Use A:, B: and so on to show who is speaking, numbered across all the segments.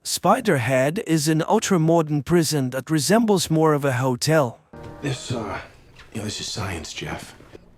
A: Spiderhead is an ultra-modern prison that resembles more of a hotel.
B: This is science, Jeff.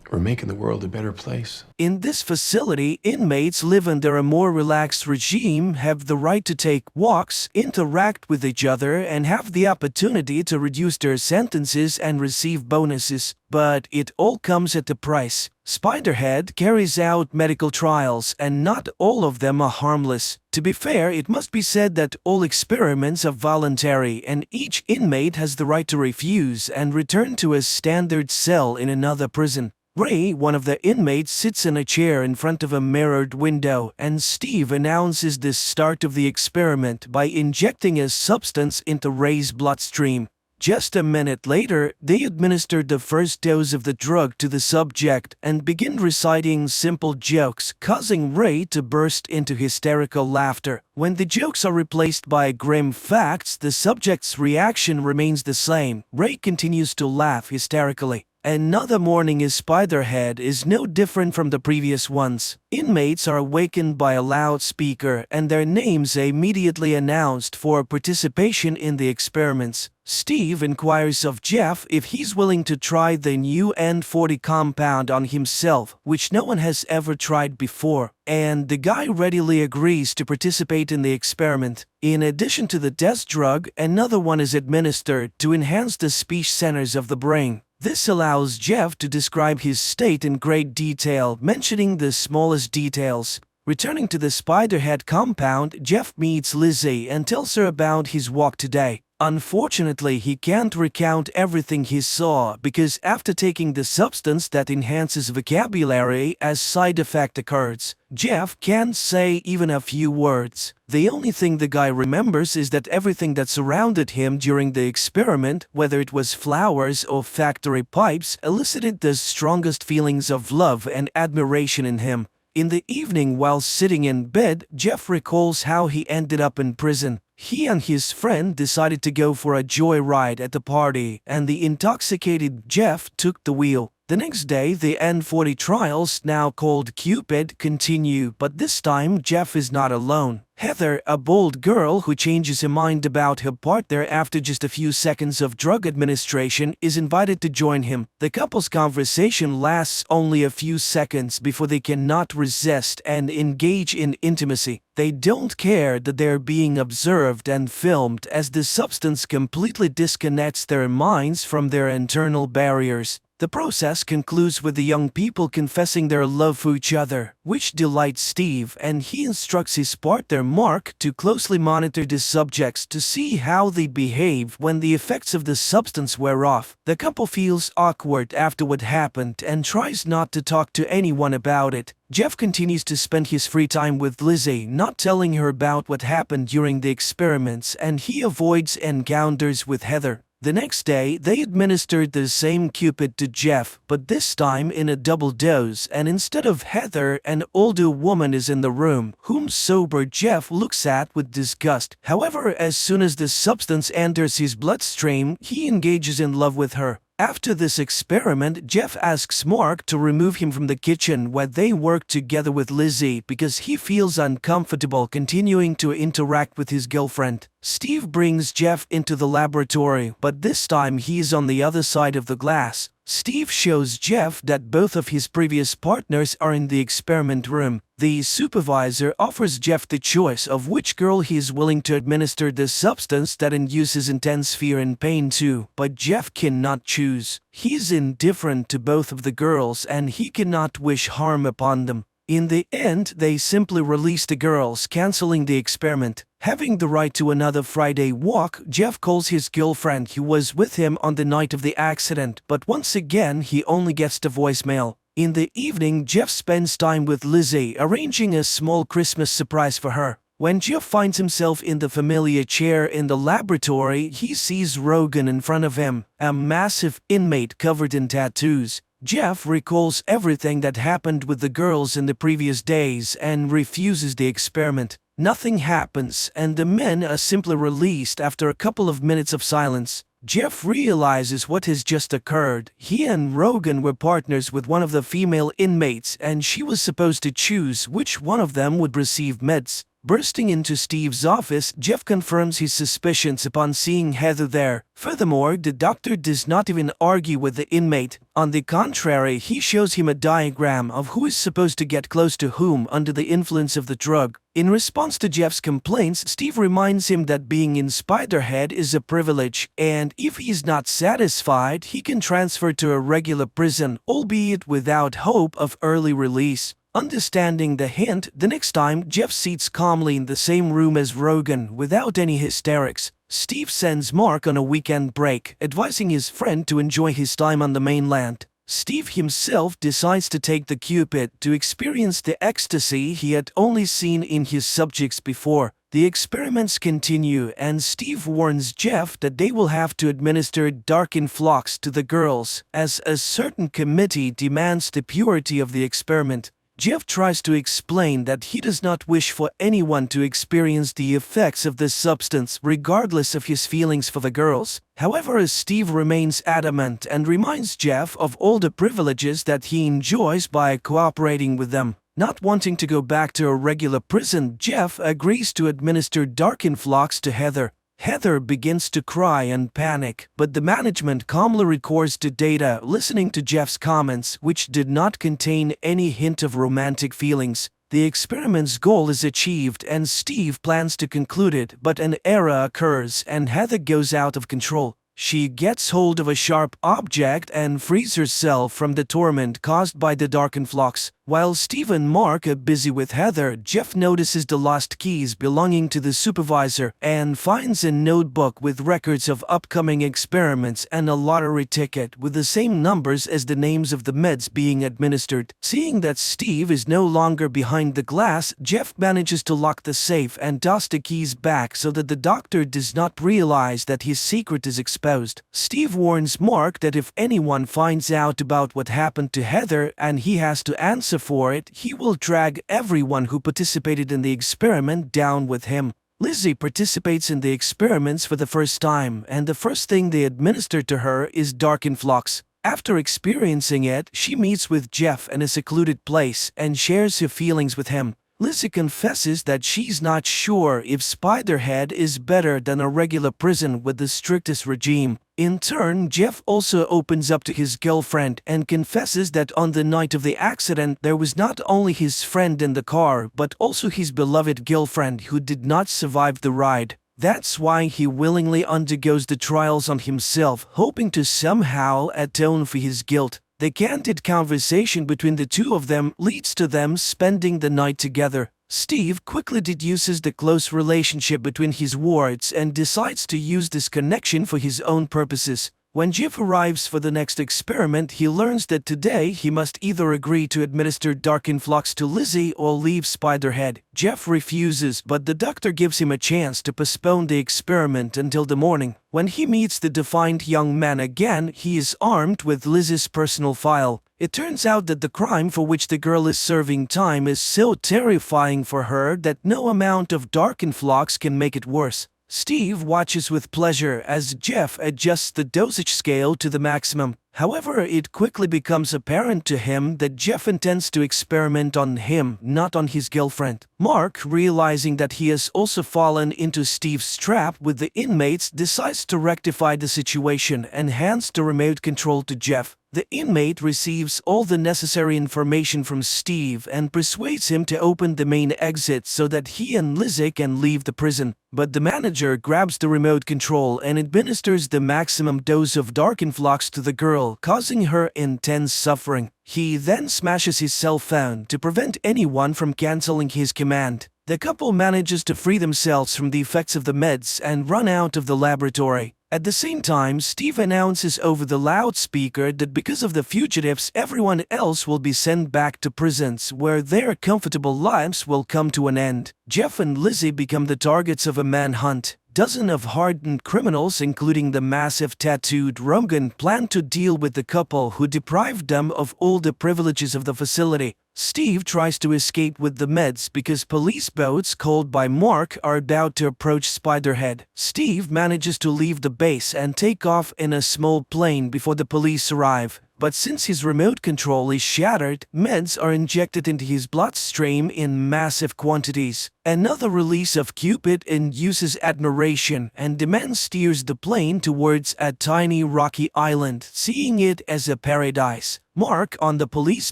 B: We're making the world a better place.
A: In this facility, inmates live under a more relaxed regime, have the right to take walks, interact with each other, and have the opportunity to reduce their sentences and receive bonuses. But it all comes at a price. Spiderhead carries out medical trials, and not all of them are harmless. To be fair, it must be said that all experiments are voluntary, and each inmate has the right to refuse and return to a standard cell in another prison. Ray, one of the inmates, sits in a chair in front of a mirrored window, and Steve announces the start of the experiment by injecting a substance into Ray's bloodstream. Just a minute later, they administered the first dose of the drug to the subject and begin reciting simple jokes, causing Ray to burst into hysterical laughter. When the jokes are replaced by grim facts, the subject's reaction remains the same. Ray continues to laugh hysterically. Another morning in Spiderhead is no different from the previous ones. Inmates are awakened by a loudspeaker and their names immediately announced for participation in the experiments. Steve inquires of Jeff if he's willing to try the new N40 compound on himself, which no one has ever tried before, and the guy readily agrees to participate in the experiment. In addition to the test drug, another one is administered to enhance the speech centers of the brain. This allows Jeff to describe his state in great detail, mentioning the smallest details. Returning to the Spiderhead compound, Jeff meets Lizzy and tells her about his walk today. Unfortunately, he can't recount everything he saw because after taking the substance that enhances vocabulary, a side effect occurs. Jeff can't say even a few words. The only thing the guy remembers is that everything that surrounded him during the experiment, whether it was flowers or factory pipes, elicited the strongest feelings of love and admiration in him. In the evening, while sitting in bed, Jeff recalls how he ended up in prison. He and his friend decided to go for a joyride at the party, and the intoxicated Jeff took the wheel. The next day, the N40 trials, now called Cupid, continue, but this time Jeff is not alone. Heather, a bold girl who changes her mind about her partner after just a few seconds of drug administration, is invited to join him. The couple's conversation lasts only a few seconds before they cannot resist and engage in intimacy. They don't care that they're being observed and filmed, as the substance completely disconnects their minds from their internal barriers. The process concludes with the young people confessing their love for each other, which delights Steve, and he instructs his partner Mark to closely monitor the subjects to see how they behave when the effects of the substance wear off. The couple feels awkward after what happened and tries not to talk to anyone about it. Jeff continues to spend his free time with Lizzy, not telling her about what happened during the experiments, and he avoids encounters with Heather. The next day, they administered the same Cupid to Jeff, but this time in a double dose, and instead of Heather, an older woman is in the room, whom sober Jeff looks at with disgust. However, as soon as the substance enters his bloodstream, he engages in love with her. After this experiment, Jeff asks Mark to remove him from the kitchen where they work together with Lizzy because he feels uncomfortable continuing to interact with his girlfriend. Steve brings Jeff into the laboratory, but this time he is on the other side of the glass. Steve shows Jeff that both of his previous partners are in the experiment room. The supervisor offers Jeff the choice of which girl he is willing to administer the substance that induces intense fear and pain to, but Jeff cannot choose. He is indifferent to both of the girls and he cannot wish harm upon them. In the end, they simply release the girls, canceling the experiment. Having the right to another Friday walk, Jeff calls his girlfriend who was with him on the night of the accident, but once again he only gets the voicemail. In the evening, Jeff spends time with Lizzy, arranging a small Christmas surprise for her. When Jeff finds himself in the familiar chair in the laboratory, he sees Rogan in front of him, a massive inmate covered in tattoos. Jeff recalls everything that happened with the girls in the previous days and refuses the experiment. Nothing happens, and the men are simply released after a couple of minutes of silence. Jeff realizes what has just occurred. He and Rogan were partners with one of the female inmates, and she was supposed to choose which one of them would receive meds. Bursting into Steve's office, Jeff confirms his suspicions upon seeing Heather there. Furthermore, the doctor does not even argue with the inmate. On the contrary, he shows him a diagram of who is supposed to get close to whom under the influence of the drug. In response to Jeff's complaints, Steve reminds him that being in Spiderhead is a privilege, and if he is not satisfied, he can transfer to a regular prison, albeit without hope of early release. Understanding the hint, the next time Jeff sits calmly in the same room as Rogan without any hysterics. Steve sends Mark on a weekend break, advising his friend to enjoy his time on the mainland. Steve himself decides to take the Cupid to experience the ecstasy he had only seen in his subjects before. The experiments continue, and Steve warns Jeff that they will have to administer dark influx to the girls, as a certain committee demands the purity of the experiment. Jeff tries to explain that he does not wish for anyone to experience the effects of this substance regardless of his feelings for the girls. However, Steve remains adamant and reminds Jeff of all the privileges that he enjoys by cooperating with them. Not wanting to go back to a regular prison, Jeff agrees to administer dark influx to Heather. Heather begins to cry and panic, but the management calmly records the data, listening to Jeff's comments, which did not contain any hint of romantic feelings. The experiment's goal is achieved and Steve plans to conclude it, but an error occurs and Heather goes out of control. She gets hold of a sharp object and frees herself from the torment caused by the dark influx. While Steve and Mark are busy with Heather, Jeff notices the lost keys belonging to the supervisor and finds a notebook with records of upcoming experiments and a lottery ticket with the same numbers as the names of the meds being administered. Seeing that Steve is no longer behind the glass, Jeff manages to lock the safe and toss the keys back so that the doctor does not realize that his secret is exposed. Steve warns Mark that if anyone finds out about what happened to Heather and he has to answer for it, he will drag everyone who participated in the experiment down with him. Lizzy participates in the experiments for the first time, and the first thing they administer to her is dark influx. After experiencing it, she meets with Jeff in a secluded place and shares her feelings with him. Lizzy confesses that she's not sure if Spiderhead is better than a regular prison with the strictest regime. In turn, Jeff also opens up to his girlfriend and confesses that on the night of the accident there was not only his friend in the car but also his beloved girlfriend who did not survive the ride. That's why he willingly undergoes the trials on himself, hoping to somehow atone for his guilt. The candid conversation between the two of them leads to them spending the night together. Steve quickly deduces the close relationship between his wards and decides to use this connection for his own purposes. When Jeff arrives for the next experiment, he learns that today he must either agree to administer dark influx to Lizzy or leave Spiderhead. Jeff refuses, but the doctor gives him a chance to postpone the experiment until the morning. When he meets the defiant young man again, he is armed with Lizzy's personal file. It turns out that the crime for which the girl is serving time is so terrifying for her that no amount of dark influx can make it worse. Steve watches with pleasure as Jeff adjusts the dosage scale to the maximum. However, it quickly becomes apparent to him that Jeff intends to experiment on him, not on his girlfriend. Mark, realizing that he has also fallen into Steve's trap with the inmates, decides to rectify the situation and hands the remote control to Jeff. The inmate receives all the necessary information from Steve and persuades him to open the main exit so that he and Lizzy can leave the prison. But the manager grabs the remote control and administers the maximum dose of dark influx to the girl, causing her intense suffering. He then smashes his cell phone to prevent anyone from canceling his command. The couple manages to free themselves from the effects of the meds and run out of the laboratory. At the same time, Steve announces over the loudspeaker that because of the fugitives, everyone else will be sent back to prisons where their comfortable lives will come to an end. Jeff and Lizzy become the targets of a manhunt. Dozens of hardened criminals, including the massive tattooed Rogan, plan to deal with the couple who deprived them of all the privileges of the facility. Steve tries to escape with the meds because police boats called by Mark are about to approach Spiderhead. Steve manages to leave the base and take off in a small plane before the police arrive. But since his remote control is shattered, meds are injected into his bloodstream in massive quantities. Another release of Cupid induces admiration, and Demand steers the plane towards a tiny rocky island, seeing it as a paradise. Mark on the police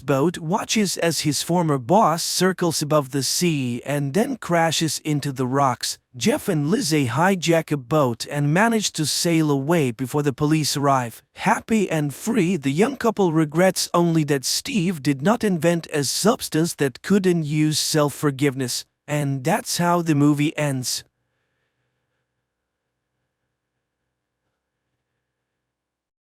A: boat watches as his former boss circles above the sea and then crashes into the rocks. Jeff and Lizzy hijack a boat and manage to sail away before the police arrive. Happy and free, the young couple regrets only that Steve did not invent a substance that could induce self-forgiveness. And that's how the movie ends.